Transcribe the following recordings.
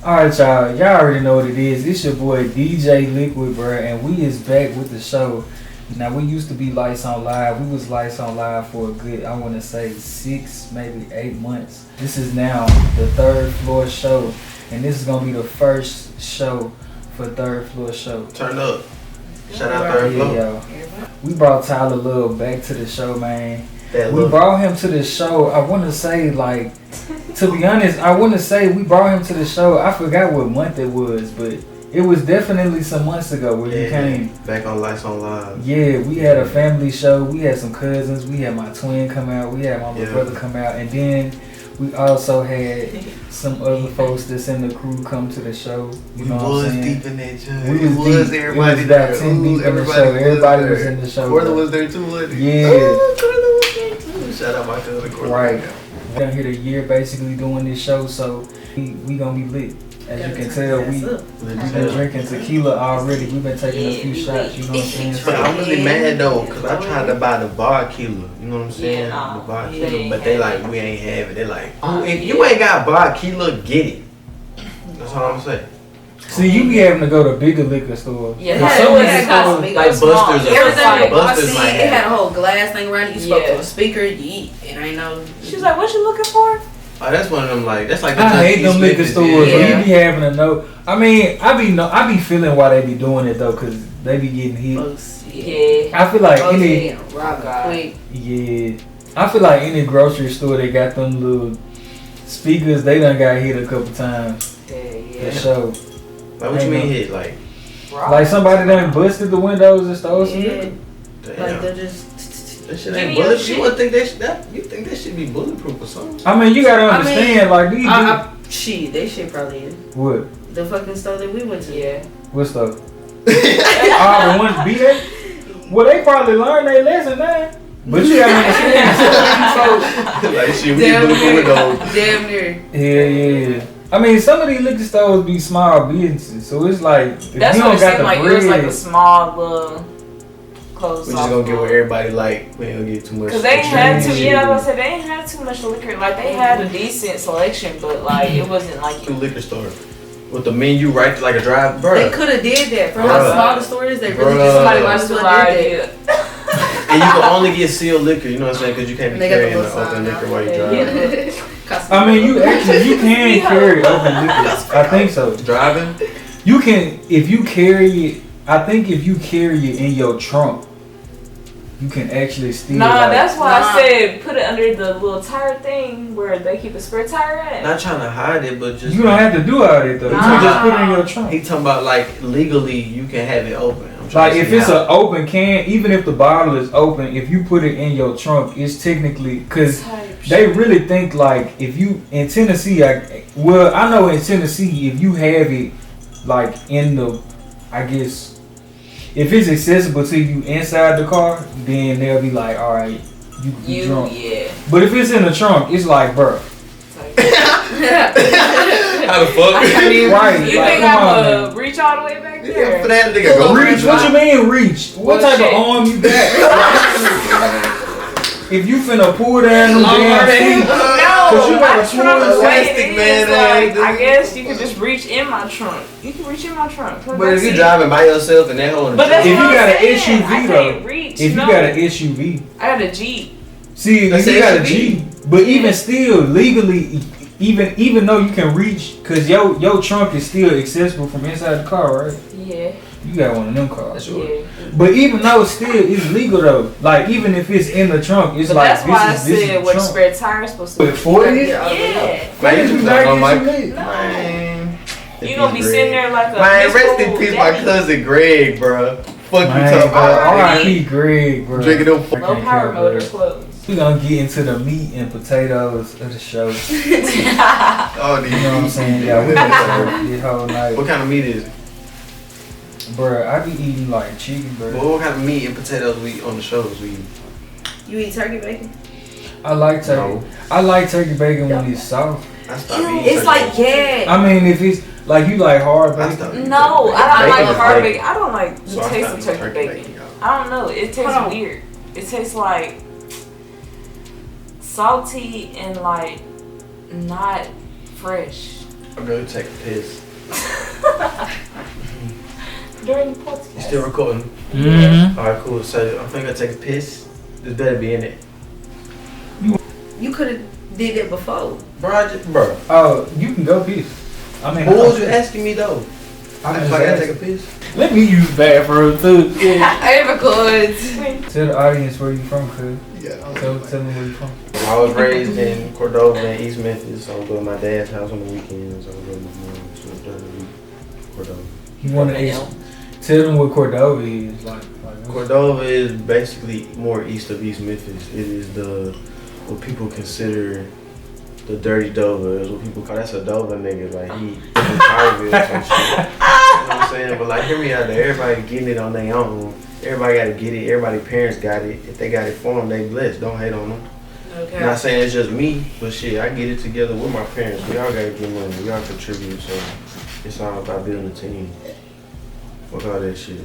Alright, y'all. Y'all already know what it is. It's your boy DJ Liquid, bruh, and we is back with the show. Now, we used to be Lights on Live. We was Lights on Live for a good, I want to say, 6, maybe 8 months. This is now the Third Floor Show, and this is going to be the first show for Third Floor Show. Turn up. Shout out Third Floor. Yo. We brought Tyler Luvv back to the show, man. We Love. brought him to the show, I want to say, like, to be honest, I want to say we brought him to the show. I forgot what month it was, but it was definitely some months ago where you came. Back on Lights on Live. Yeah, we had a family show. We had some cousins. We had my twin come out. We had my little brother come out. And then we also had some other folks that's in the crew come to the show. You know what I'm saying? Deep in that joint. We was deep. Everybody it was about 10 deep in the show. Everybody was in the show. Corda was there too, wasn't he? Yeah. Corda was there too. Shout out my cousin Corda. Right. We done hit a year basically doing this show, so we gonna be lit. As you can tell, we've been drinking tequila already. We've been taking a few shots, you know what I'm saying? But I'm really mad though, because I tried to buy the bar killer, you know what I'm saying? The bar killer, but they like, we ain't have it. They like, if you ain't got bar killer, get it. That's all I'm saying. See, you be having to go to bigger liquor stores. Yeah, some it liquor cost stores, like Buster's or everything. Buster's might It had a have. whole glass thing around it. You spoke to a speaker, you eat, and I know. She was like, "What you looking for?" Oh, that's one of them like, that's like the I hate them liquor stores. Yeah. You be having to know. I mean, I be feeling why they be doing it though, cause they be getting hit. Yeah. I feel like any. Yeah. I feel like any grocery store they got them little speakers. They done got hit a couple times. Yeah. For sure. Like, what you mean hit? Like somebody done busted the windows and stole some Yeah. liquor. damn. Like they're just. That shit ain't bulletproof. You would think you think that should be bulletproof or something? I mean, you gotta understand, like these. Shit, they shit probably is. What? The fucking store that we went to. Yeah. What stuff? The ones be there? Well, they probably learned their lesson now. But you gotta understand. Like shit, we Damn can do near. those. Damn near. Yeah. I mean, some of these liquor stores be small businesses, so it's like if That's you what don't it got seemed the like. bread, It was like a small little closed. We just gonna get what everybody like. We ain't gonna get too much. Cause they ain't had too. shit. Yeah, I was gonna say they ain't had too much liquor. Like they had a decent selection, but like it wasn't like. Two liquor store with the menu right like a drive, bro. They could have did that. For how Bruh. small the store is, they really Bruh. just somebody might That's as what well I did did. And you can only get sealed liquor. You know what I'm saying? Because you can't be They got the carrying the little open sign liquor out. while you Yeah. driving. that. I mean, you can carry open liquor. I think so. Driving? You can if you carry it. I think if you carry it in your trunk, you can actually steal. Nah, like, that's why I said put it under the little tire thing where they keep a spare tire at. Not trying to hide it, but just you don't have to do all that though. You can just put it in your trunk. He talking about like legally you can have it open. I'm trying Like to if see it's how. an open can, even if the bottle is open, if you put it in your trunk, it's technically because they really think like if you in Tennessee, I know in Tennessee if you have it like in the, I guess if it's accessible to you inside the car, then they'll be like, all right, you can be drunk. Yeah. But if it's in the trunk, it's like, bro, How the fuck? right? You like, think come on, I'm man. gonna reach all the way back Yeah, there? for that nigga go Reach? What you mean reach? What type of arm you got? If you finna pull down them damn feet, No, Cause you got a that's what I'm small saying. elastic It man, is like, eh? I guess you could just reach in my trunk. You can reach in my trunk. But if you driving by yourself and that whole But that's if what you I'm got an saying. SUV I can't though, reach, if you no. got an SUV, I got a Jeep. see if That's you got a SUV. Jeep, but even still legally, even though you can reach, cause your trunk is still accessible from inside the car, right? Yeah. You got one of them cars. Yeah. But even though still it's legal though, like even if it's in the trunk, it's But like that's why I this is said the what a trunk. spare tire is supposed to With be. 40? Yeah. Man, you just talking on my No. man. You gonna be sitting there like a Man, rest in mystical peace, my daddy. cousin Greg, bro. Fuck you Man, talking about? R.I.P. Greg, bro. Drinking them. Low power motor clothes. We gonna get into the meat and potatoes of the show. Oh, You know what I'm saying? Yeah, we been served this whole night. What kind of meat is it? Bruh, I be eating like chicken, bruh. Well, what kind of meat and potatoes we eat on the shows we eat? You eat turkey bacon? I like turkey. No. I like turkey bacon when it's soft. I stopped eating It's turkey like, bacon. yeah. I mean, if it's like you like hard I bacon. stopped eating No, turkey I don't bacon. like hard bacon. I don't like the So I taste stopped of eating turkey bacon. y'all. I don't know. It tastes Hold on. weird. It tastes like salty and like not fresh. I'm going to take a piss. During the podcast. You still recording? Mm-hmm. Alright, cool. So I'm gonna take a piss. This better be in it. You could have did that before. Bro. Oh, you can go piss. I mean, What was you asking me though? I If I gotta take a piss? Let me use the bathroom too. I never could. Tell the audience where you from, cuz. Yeah. Tell them where you from. I was raised in Cordova in East Memphis. So I would go to my dad's house on the weekends. I would go to my mom's during the week. Cordova. You want to tell them what Cordova is like. Cordova is basically more east of East Memphis. It is what people consider the dirty Dover. Is what people call. That's a Dover nigga. Like he from Tylerville or some shit. You know what I'm saying? But like, hear me out there. Everybody getting it on their own. Everybody got to get it. Everybody's parents got it. If they got it for them, they blessed. Don't hate on them. Okay. Not saying it's just me, but shit, I get it together with my parents. We all gotta get money. We all contribute. So it's all about building a team. Fuck all that shit.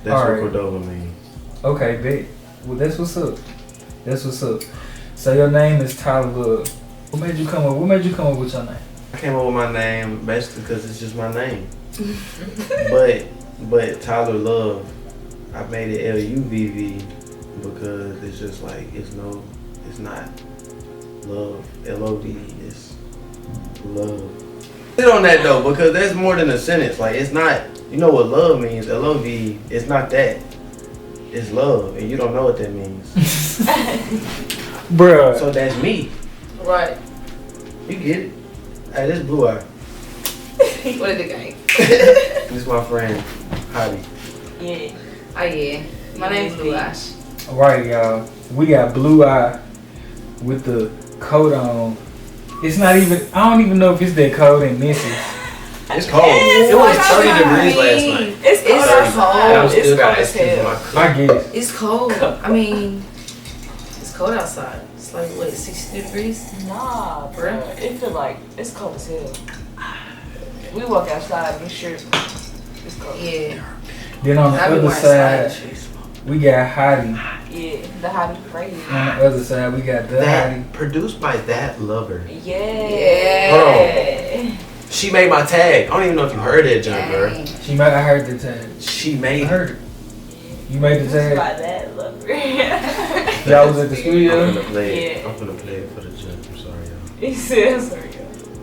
That's All what right. Cordova means. Okay, bet. Well, that's what's up. That's what's up. So your name is Tyler Luvv. What made you come up with your name? I came up with my name basically because it's just my name. but Tyler Luvv, I made it Luvv because it's just like it's not love. LOD, it's love. Sit on that though, because that's more than a sentence. Like it's not. You know what love means? LOV. It's not that. It's love, and you don't know what that means. Bruh. So that's me. Right. You get it? Hey, this Blue Eye. What is the game? This is my friend, Hottie. Yeah. Oh yeah. My name's Blue Ash. Alright, y'all. We got Blue Eye with the coat on. It's not even, I don't even know if it's that cold in Memphis. It's cold. It's It was cold. 30 degrees last night. It's cold It's outside. I was It's still cold got as ice cream in hell. my cup. I get it. It's cold. I mean, it's cold outside. It's like what, 60 degrees? Nah, bro. It feel like it's cold as hell. We walk outside, make sure it's cold. Yeah. Then on the I be other wearing side, slides. we got Hottie. Yeah, the hottie right here. On the other side, we got the Hottie. That produced by That Lover. Yeah. Hold She made my tag. I don't even know if you heard that, John, bro. Dang. She might have heard the tag. She I made it. heard it. You made the By tag? that lover. Y'all was at the I'm studio? gonna play it. Yeah. I'm gonna play it for the judge. I'm sorry, y'all. He says, sorry,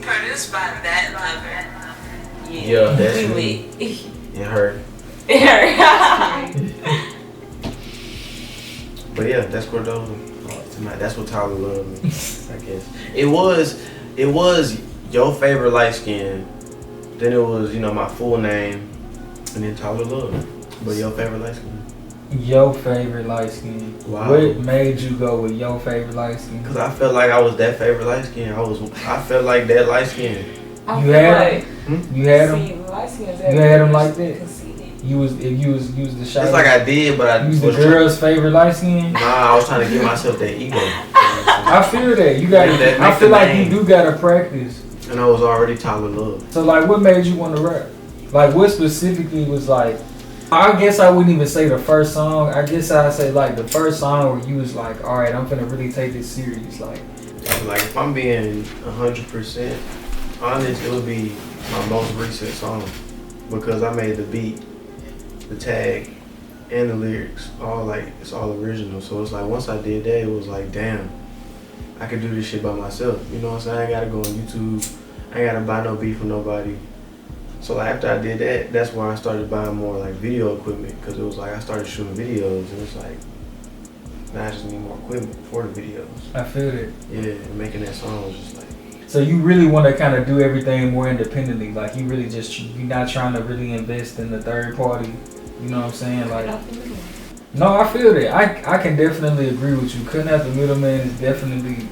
Produced by That Lover. Yeah, that's we me. lit. And her. But yeah, that's Cordova. That's what Tyler Luvv means, I guess. It was your favorite light skin. Then it was, my full name. And then Tyler Luvv. But your favorite light skin. Your favorite light skin. Wow. What made you go with your favorite light skin? Because I felt like I was that favorite light skin. I felt like that light skin. You had him? You had him? You had him like that? You was the shot. It's like I did, but I You was the was girl's favorite light skin? Nah, I was trying to give myself that ego. I feel that. You got. Yeah, that I makes feel the like name. you do gotta practice. And I was already Tyler Luvv. So like, what made you want to rap? Like, what specifically was like? I guess I wouldn't even say the first song. I guess I'd say like the first song where you was like, all right, I'm gonna really take this serious. Like If I'm being 100% honest, it would be my most recent song because I made the beat, the tag, and the lyrics it's all original. So it's like once I did that, it was like, damn, I could do this shit by myself. You know what I'm saying? I ain't gotta go on YouTube. I ain't gotta buy no beat from nobody. So after I did that, that's when I started buying more like video equipment because it was like I started shooting videos and it's like now I just need more equipment for the videos. I feel that. Yeah, and making that song was just like. So you really want to kind of do everything more independently. Like you really you're not trying to really invest in the third party. You know what I'm saying? Like, no, I feel that. I can definitely agree with you. Cutting out the middleman is definitely.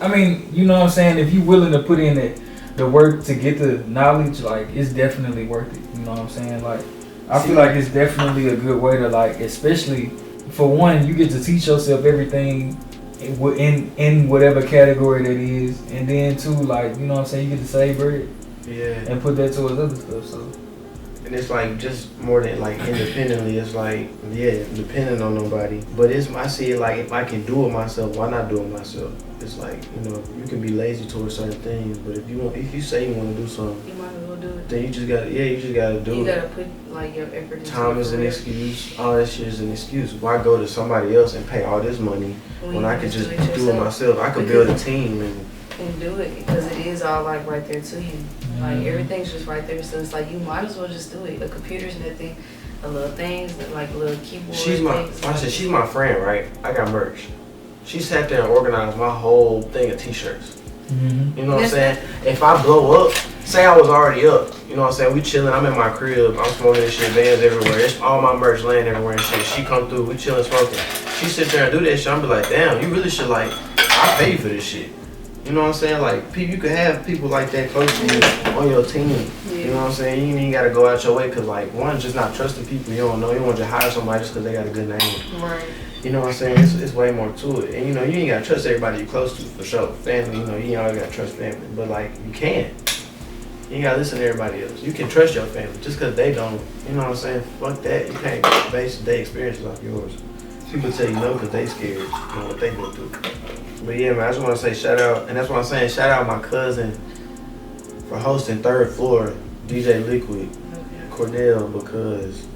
I mean, you know what I'm saying? If you're willing to put in the work to get the knowledge, like it's definitely worth it. You know what I'm saying? Like, I feel like it's definitely a good way to like, especially for one, you get to teach yourself everything in whatever category that is, and then two, like, you know what I'm saying, you get to save bread Yeah. and put that towards other stuff. So And it's like just more than like independently. It's like depending on nobody. But I see it like if I can do it myself, why not do it myself? It's like you can be lazy towards certain things, but if you say you want to do something, you might as well do it. then you just gotta do it. You gotta put like your effort into it. Time is an excuse. All that shit is an excuse. Why go to somebody else and pay all this money when I could just do it myself? I could build a team and do it because it is all like right there to you. Like everything's just right there, so it's like you might as well just do it. The computer's nothing, the little things, like little keyboard. She's my friend, right? I got merch. She sat there and organized my whole thing of t-shirts. Mm-hmm. You know what I'm saying? If I blow up, say I was already up, you know what I'm saying? We chilling, I'm in my crib, I'm smoking this shit, bands everywhere. It's all my merch laying everywhere and shit. She come through, we chilling, smoking. She sit there and do that shit, I'm be like, damn, you really should like, I pay you for this shit. You know what I'm saying? Like, you could have people like that close to you on your team. Yeah. You know what I'm saying? You ain't got to go out your way because, like, one, just not trusting people you don't know. You want to hire somebody just because they got a good name. Right. You know what I'm saying? It's way more to it. And, you ain't got to trust everybody you're close to, for sure. Family, you ain't always got to trust family. But, like, you can. You ain't got to listen to everybody else. You can trust your family just because they don't. You know what I'm saying? Fuck that. You can't base their experiences off yours. People tell you no because they scared. You know what they go through. But yeah, man, I just want to say shout out, and that's what I'm saying, shout out my cousin for hosting Third Floor, DJ Liquid, Cordell, because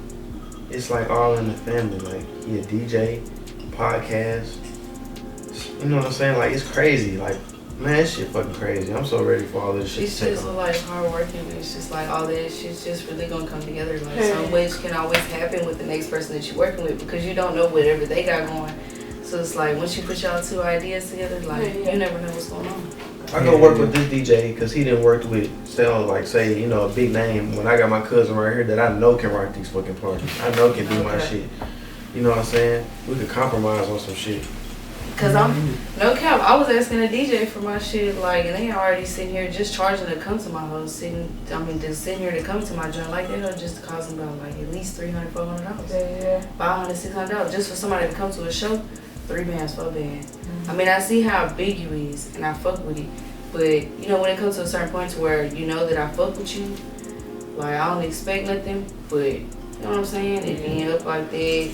it's like all in the family. Like, he a DJ, podcast, you know what I'm saying? Like, it's crazy. Like, man, that shit fucking crazy. I'm so ready for all this shit it's to take just on. like hard working. It's just like all that shit's just really gonna come together. Like some which can always happen with the next person that you're working with because you don't know whatever they got going. So it's like once you put y'all two ideas together, like you never know what's going on. I go work with this DJ because he didn't work with say a big name. When I got my cousin right here that I know can rock these fucking parties, I know can do my shit. You know what I'm saying? We could compromise on some shit. Cause no cap, I was asking a DJ for my shit, like, and they already sitting here just charging to come to my house, just sitting here to come to my joint, like, it'll just cost them about like at least $300, $400, $500, $600 just for somebody to come to a show. 3 bands, 4 bands. Mm-hmm. I mean, I see how big you is, and I fuck with it. But when it comes to a certain point to where you know that I fuck with you, like I don't expect nothing, but you know what I'm saying? If you end up like that,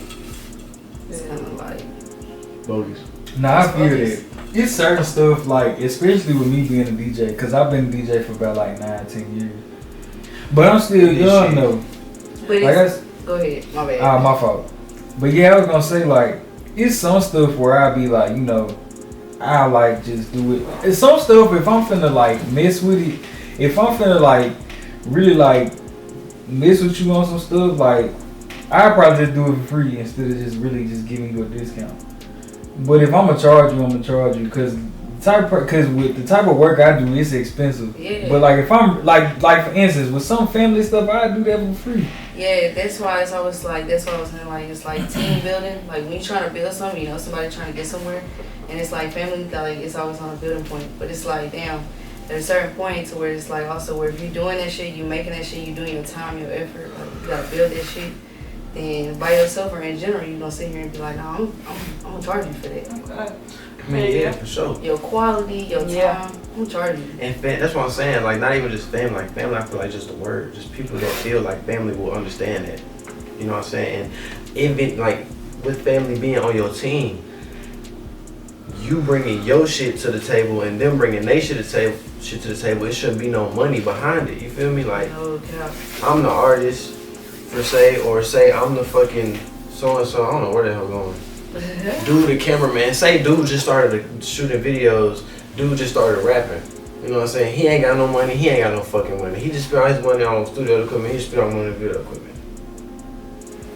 it's kind of like bogus. Nah, I feel that. It's certain stuff, like, especially with me being a DJ, because I've been a DJ for about like 9-10 years. But I'm still young though. But like go ahead, my bad. My fault. But yeah, I was gonna say, like, it's some stuff where I be like, I like just do it. It's some stuff if I'm finna like mess with it, if I'm finna like really like mess with you on some stuff, like I'd probably just do it for free instead of just really just giving you a discount. But if I'm gonna charge you, because with the type of work I do, it's expensive. Yeah. But like if I'm like for instance, with some family stuff, I do that for free. Yeah, that's why it's always like that's what I was saying. Like it's like team building. Like when you're trying to build something, somebody trying to get somewhere, and it's like family. Like it's always on a building point. But it's like damn, there's a certain point to where it's like also where if you're doing that shit, you making that shit, you doing your time, your effort. Like you gotta build that shit. Then by yourself or in general, you're gonna sit here and be like, no, I'm gonna charge you for that. Okay. I mean, yeah, for sure. Your quality, your time, I'm charging you. And that's what I'm saying. Like, not even just family. Like, family, I feel like just a word. Just people that feel like family will understand that. You know what I'm saying? And even, like, with family being on your team, you bringing your shit to the table and them bringing their shit to the table, it shouldn't be no money behind it. You feel me? Like, I'm the artist, per se, or say I'm the fucking so-and-so. I don't know where the hell going. Dude, the cameraman. Say dude just started shooting videos. Dude just started rapping. You know what I'm saying? He ain't got no money. He ain't got no fucking money. He just spent all his money on studio equipment. He just spent all money on video equipment.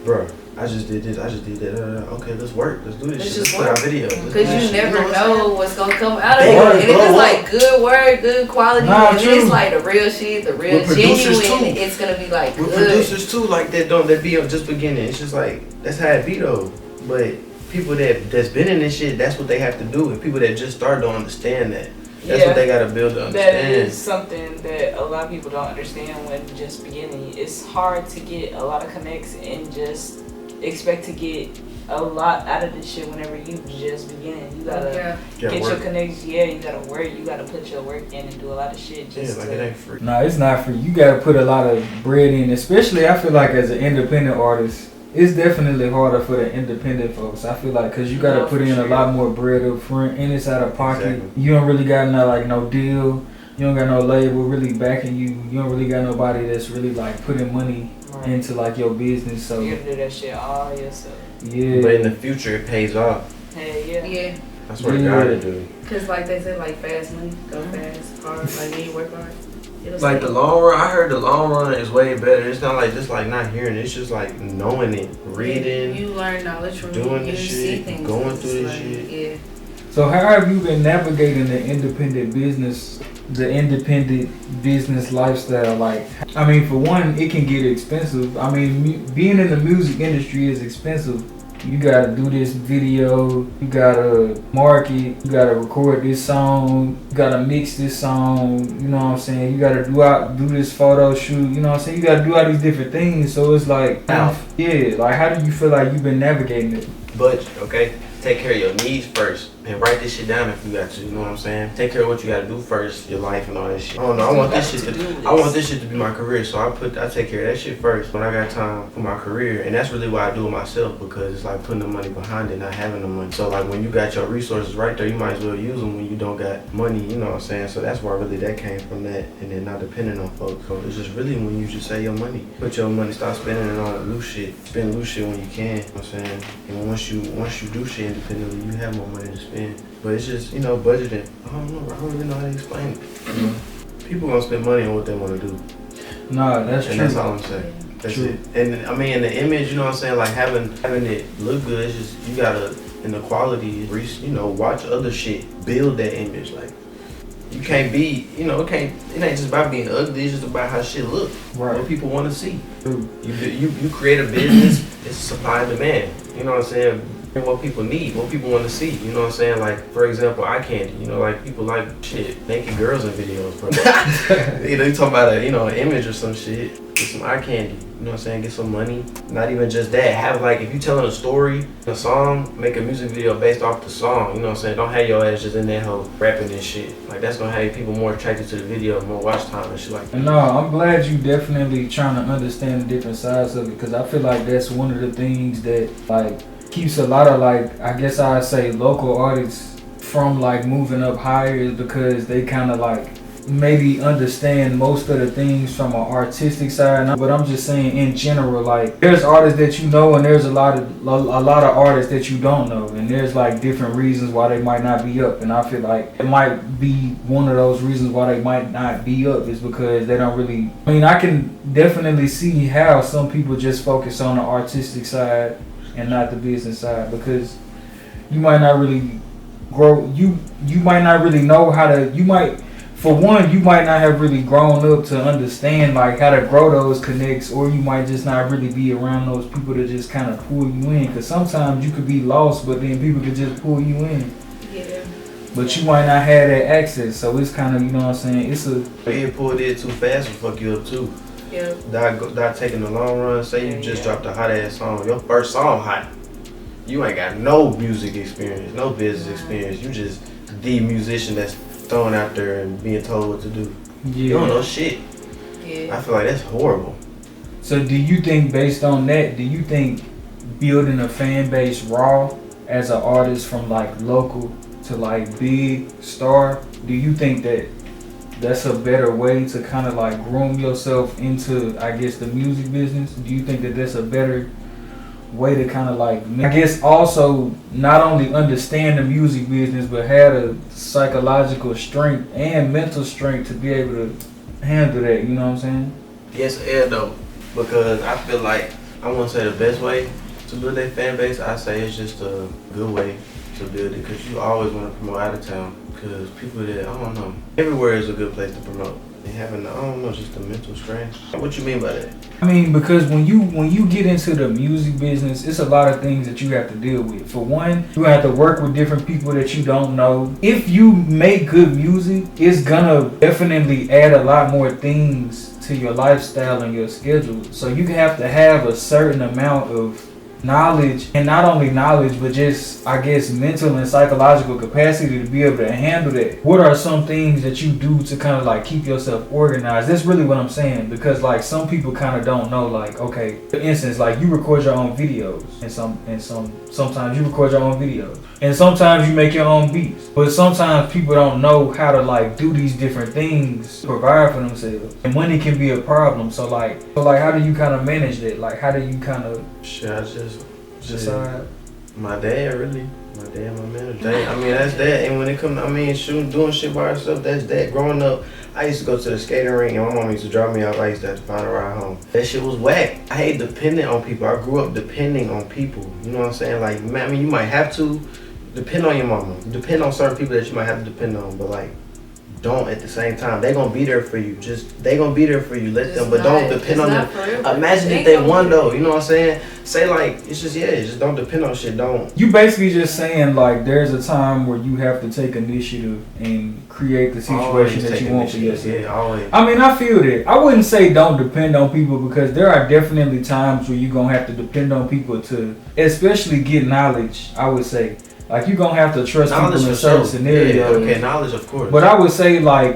Bro, I just did this. I just did that. Okay, let's work. Let's do this shit. Let's put out videos. Because you never know what's going to come out of it. And if it's like good work, good quality, and it's like the real shit, the real genuine, it's going to be like good. With producers too, like that be on just beginning. It's just like, that's how it be though. But people that's been in this shit, that's what they have to do. And people that just start don't understand that. That's what they gotta build to understand. That is something that a lot of people don't understand when just beginning. It's hard to get a lot of connects and just expect to get a lot out of this shit whenever you just beginning. You gotta get your connections. Yeah, you gotta work. You gotta put your work in and do a lot of shit. Just like it ain't free. No, it's not free. You gotta put a lot of bread in. Especially, I feel like as an independent artist, it's definitely harder for the independent folks. I feel like because you gotta put in a lot more bread up front, and it's out of pocket. Exactly. You don't really got no deal. You don't got no label really backing you. You don't really got nobody that's really like putting money into like your business. So you gotta do that shit all yourself. Yeah. But in the future, it pays off. Hey, yeah. Yeah. That's what God to do. Cause like they said, like fast money, go fast, hard. Like when you work hard. Like the long run, I heard the long run is way better. It's not like just like not hearing. It's just like knowing it, reading. You learn knowledge from doing you this shit, going through this shit. Yeah. So how have you been navigating the independent business lifestyle? Like, I mean, for one, it can get expensive. I mean, being in the music industry is expensive. You gotta do this video, you gotta market, you gotta record this song, you gotta mix this song, you know what I'm saying? You gotta do this photo shoot, you know what I'm saying? You gotta do all these different things. So it's like, yeah, like how do you feel like you've been navigating it? Budget, okay? Take care of your needs first and write this shit down if you got to, you know what I'm saying? Take care of what you gotta do first, your life and all that shit. I don't know, I want this shit to be my career, so I take care of that shit first when I got time for my career. And that's really why I do it myself, because it's like putting the money behind it, not having the money. So like when you got your resources right there, you might as well use them when you don't got money, you know what I'm saying? So that's why really that came from that, and then not depending on folks. So it's just really when you just save your money, put your money, stop spending it on loose shit. Spend loose shit when you can, you know what I'm saying? And once you do shit independently, you have more money to spend. But it's just, you know, budgeting. I don't really know how to explain it. You know? People gonna spend money on what they want to do. Nah, that's and true. That's all I'm saying. That's true. It. And I mean, the image, you know what I'm saying, like having it look good, it's just, you gotta, and the quality, you know, watch other shit, build that image. Like, you can't be, you know, it ain't just about being ugly, it's just about how shit look. Right. What people want to see. True. You create a business, it's supply and demand. You know what I'm saying? What people need, what people want to see, you know what I'm saying? Like, for example, eye candy, you know, like people like shit, naked girls in videos, bro. You know, you talking about an image or some shit, get some eye candy, you know what I'm saying? Get some money. Not even just that, have like, if you telling a story, a song, make a music video based off the song, you know what I'm saying? Don't have your ass just in that hoe rapping and shit. Like, that's gonna have people more attracted to the video, more watch time and shit like that. No, I'm glad you definitely trying to understand the different sides of it, because I feel like that's one of the things that, like, keeps a lot of, like, I guess I'd say local artists from like moving up higher, is because they kind of like maybe understand most of the things from an artistic side. But I'm just saying in general, like there's artists that you know, and there's a lot of artists that you don't know, and there's like different reasons why they might not be up. And I feel like it might be one of those reasons why they might not be up is because they don't really, I mean, I can definitely see how some people just focus on the artistic side and not the business side, because you might not really grow, you might not really know how to, you might not have really grown up to understand like how to grow those connects, or you might just not really be around those people to just kind of pull you in, because sometimes you could be lost but then people could just pull you in. Yeah. But you might not have that access, so it's kind of, you know what I'm saying, it's a... Being pulled in too fast will fuck you up too. Yeah. That taking the long run. Say you just dropped a hot ass song. Your first song hot. You ain't got no music experience, no business experience. You just the musician that's thrown out there and being told what to do. Yeah. You don't know shit. Yeah. I feel like that's horrible. So do you think, based on that, do you think building a fan base raw as an artist from like local to like big star, do you think that that's a better way to kind of like groom yourself into, I guess, the music business? Do you think that that's a better way to kind of like, I guess, also not only understand the music business, but have the psychological strength and mental strength to be able to handle that, you know what I'm saying? Yes, and though, because I feel like, I won't say the best way to build that fan base, I say it's just a good way to build it, because you always want to promote out of town. Because people that, I don't know, everywhere is a good place to promote. And having, I don't know, just the mental strength. What you mean by that? I mean, because when you get into the music business, it's a lot of things that you have to deal with. For one, you have to work with different people that you don't know. If you make good music, it's gonna definitely add a lot more things to your lifestyle and your schedule. So you have to have a certain amount of knowledge, and not only knowledge, but just, I guess, mental and psychological capacity to be able to handle that. What are some things that you do to kind of like keep yourself organized? That's really what I'm saying, because like some people kind of don't know, like, okay, for instance, like you record your own videos, and sometimes you record your own videos, and sometimes you make your own beats, but sometimes people don't know how to like do these different things to provide for themselves, and money can be a problem. So like how do you kind of manage that? Like how do you kind of decide? My dad, really. My dad, my manager. I mean, that's that. And when it comes, I mean, shooting, doing shit by herself, that's that. Growing up, I used to go to the skating rink, and my mom used to drop me off. I used to have to find a ride home. That shit was whack. I hate depending on people. I grew up depending on people. You know what I'm saying? Like, man, I mean, you might have to depend on your mama. Depend on certain people that you might have to depend on, but like, don't at the same time. They gonna be there for you. They gonna be there for you. Let them, but don't depend on them. Imagine if they won though. You know what I'm saying? Say like, it's just don't depend on shit. Don't. You basically just saying like there's a time where you have to take initiative and create the situation that you want for yourself. Yeah, always. I mean, I feel that. I wouldn't say don't depend on people, because there are definitely times where you're gonna have to depend on people to, especially get knowledge. I would say. Like, you're going to have to trust knowledge people in certain scenarios. Yeah, okay, knowledge, of course. But I would say, like,